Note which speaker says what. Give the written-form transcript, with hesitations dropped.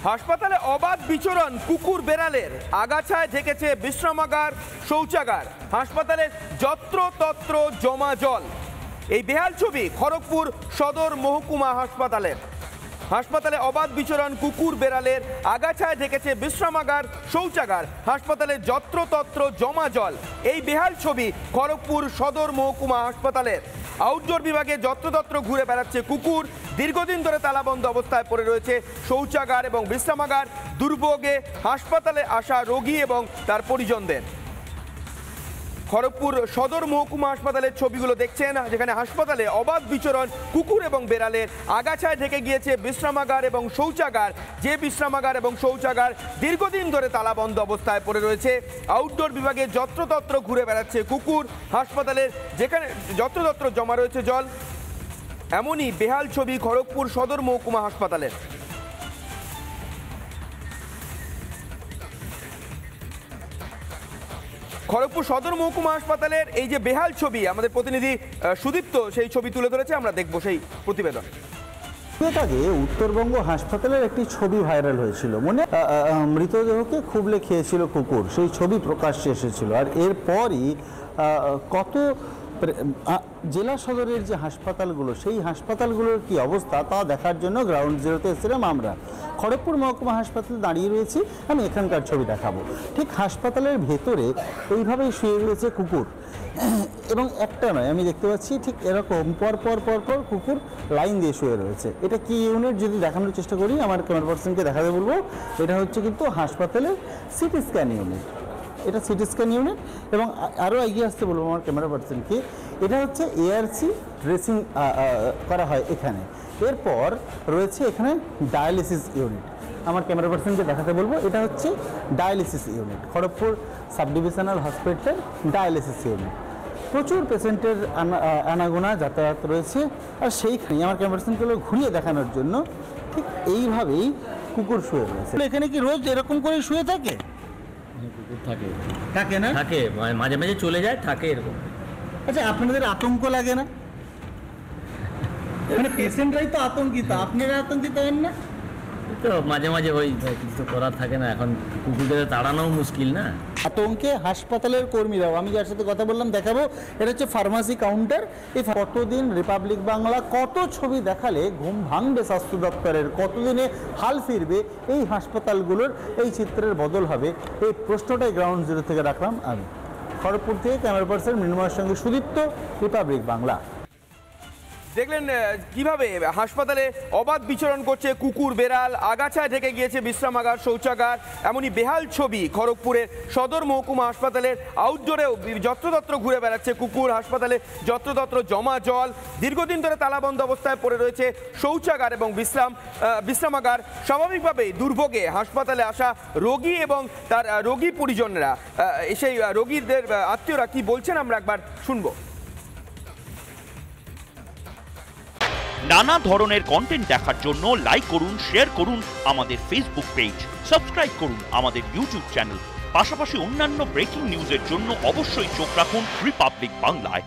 Speaker 1: হাসপাতালে অবাধ বিচরণ কুকুর বেড়ালের, আগাছায় ঢেকেছে বিশ্রামাগার, শৌচাগার, হাসপাতালে যত্রতত্র জমা জল। এই বেহাল ছবি খড়গপুর সদর মহকুমা হাসপাতালের। হাসপাতালে অবাধ বিচরণ কুকুর বেড়ালের, আগাছায় ঢেকেছে বিশ্রামাগার, শৌচাগার, হাসপাতালে যত্রতত্র জমা জল। এই বেহাল ছবি খড়গপুর সদর মহকুমা হাসপাতালের। আউটডোর বিভাগে যত্রতত্র ঘুরে বেড়াচ্ছে কুকুর, দীর্ঘদিন ধরে তালাবন্ধ অবস্থায় পড়ে রয়েছে শৌচাগার এবং বিশ্রামাগার। দুর্ভোগে হাসপাতালে আসা রোগী এবং তার পরিজনদের। খড়গপুর সদর মহকুমা হাসপাতালের ছবিগুলো দেখছেন, যেখানে হাসপাতালে অবাধ বিচরণ কুকুর এবং বেড়ালের, আগাছায় ঢেকে গিয়েছে বিশ্রামাগার এবং শৌচাগার। যে বিশ্রামাগার এবং শৌচাগার দীর্ঘদিন ধরে তালাবন্ধ অবস্থায় পড়ে রয়েছে। আউটডোর বিভাগে যত্রতত্র ঘুরে বেড়াচ্ছে কুকুর, হাসপাতালের যেখানে যত্রতত্র জমা রয়েছে জল। এমনই বেহাল ছবি খড়গপুর সদর মহকুমা হাসপাতালের। খড়গপুর সদর মহকুমা হাসপাতালের এই যে বেহাল ছবি, আমাদের প্রতিনিধি সুদীপ্ত সেই ছবি তুলে ধরেছে, আমরা দেখব সেই প্রতিবেদন।
Speaker 2: আগে উত্তরবঙ্গ হাসপাতালের একটি ছবি ভাইরাল হয়েছিল, মনে মৃতদেহকে খুবলে খেয়েছিল কুকুর, সেই ছবি প্রকাশ্যে এসেছিল। আর এরপরই কত জেলা সদরের যে হাসপাতালগুলো, সেই হাসপাতালগুলোর কি অবস্থা তা দেখার জন্য গ্রাউন্ড জিরোতে এসেছিলাম আমরা। খড়গপুর মহকুমা হাসপাতালে দাঁড়িয়ে রয়েছি, আমি এখানকার ছবি দেখাবো। ঠিক হাসপাতালের ভেতরে এইভাবেই শুয়ে রয়েছে কুকুর, এবং একটা নয়, আমি দেখতে পাচ্ছি ঠিক এরকম পর পর পর পর কুকুর লাইন দিয়ে শুয়ে রয়েছে। এটা কি ইউনিট যদি দেখানোর চেষ্টা করি, আমার ক্যামেরা পার্সনকে দেখাতে বলবো। এটা হচ্ছে কিন্তু হাসপাতালের সিটি স্ক্যান ইউনিট, এটা সিটি স্ক্যান ইউনিট। এবং আরও এগিয়ে আসতে বলবো আমার ক্যামেরা পার্সনকে, এটা হচ্ছে এআরসি ড্রেসিং করা হয় এখানে। এরপর রয়েছে এখানে ডায়ালিসিস ইউনিট, আমার ক্যামেরা পার্সনকে দেখাতে বলবো। এটা হচ্ছে dialysis unit, Kharagpur sub divisional hospital dialysis unit. প্রচুর পেশেন্টের আনাগোনা যাতায়াত রয়েছে। আর সেইখানে আমার ক্যামেরা পার্সনকে ঘুরিয়ে দেখানোর জন্য ঠিক এইভাবেই কুকুর শুয়ে রয়েছে। এখানে কি রোজ এরকম করে শুয়ে থাকে?
Speaker 3: কুকুর থাকে,
Speaker 2: থাকে না?
Speaker 3: থাকে, মাঝে মাঝে চলে যায়, থাকে এরকম।
Speaker 2: আচ্ছা, আপনাদের আতঙ্ক লাগে না? মানে পেশেন্টরাই তো আতঙ্কিত, আপনারা আতঙ্কিত হন না?
Speaker 3: তো মাঝে মাঝে ওই কিছু তো করার থাকে না, এখন কুকুরদের তাড়ানোও মুশকিল না।
Speaker 2: আতঙ্কে হাসপাতালের কর্মীরাও, আমি যার সাথে কথা বললাম দেখাবো, এটা হচ্ছে ফার্মাসি কাউন্টার। এই কতদিন রিপাবলিক বাংলা কত ছবি দেখালে ঘুম ভাঙবে স্বাস্থ্য দপ্তরের, কতদিনে হাল ফিরবে এই হাসপাতালগুলোর, এই চিত্রের বদল হবে, এই প্রশ্নটাই গ্রাউন্ড জিরো থেকে রাখলাম আমি। খড়গপুর থেকে ক্যামেরা পার্সন মৃন্ময়ের সঙ্গে সুদীপ্ত, রিপাবলিক বাংলা।
Speaker 1: দেখলেন কিভাবে হাসপাতালে অবাধ বিচরণ করছে কুকুর বেড়াল, আগাছায় ঢেকে গিয়েছে বিশ্রামাগার, শৌচাগার। এমনই বেহাল ছবি খড়গপুরের সদর মহকুমা হাসপাতালের। আউটডোরেও যত্রতত্র ঘুরে বেড়াচ্ছে কুকুর, হাসপাতালে যত্রতত্র জমা জল। দীর্ঘদিন ধরে তালাবন্ধ অবস্থায় পড়ে রয়েছে শৌচাগার এবং বিশ্রামাগার। স্বাভাবিকভাবেই দুর্ভোগে হাসপাতালে আসা রোগী এবং তার রোগী পরিজনরা, সেই রোগীদের আত্মীয়রা কি বলছেন আমরা একবার শুনবো।
Speaker 4: নানা ধরনের কন্টেন্ট দেখার জন্য লাইক করুন, শেয়ার করুন আমাদের ফেসবুক পেজ, সাবস্ক্রাইব করুন আমাদের ইউটিউব চ্যানেল। পাশাপাশি অন্যান্য ব্রেকিং নিউজের জন্য অবশ্যই চোখ রাখুন রিপাবলিক বাংলায়।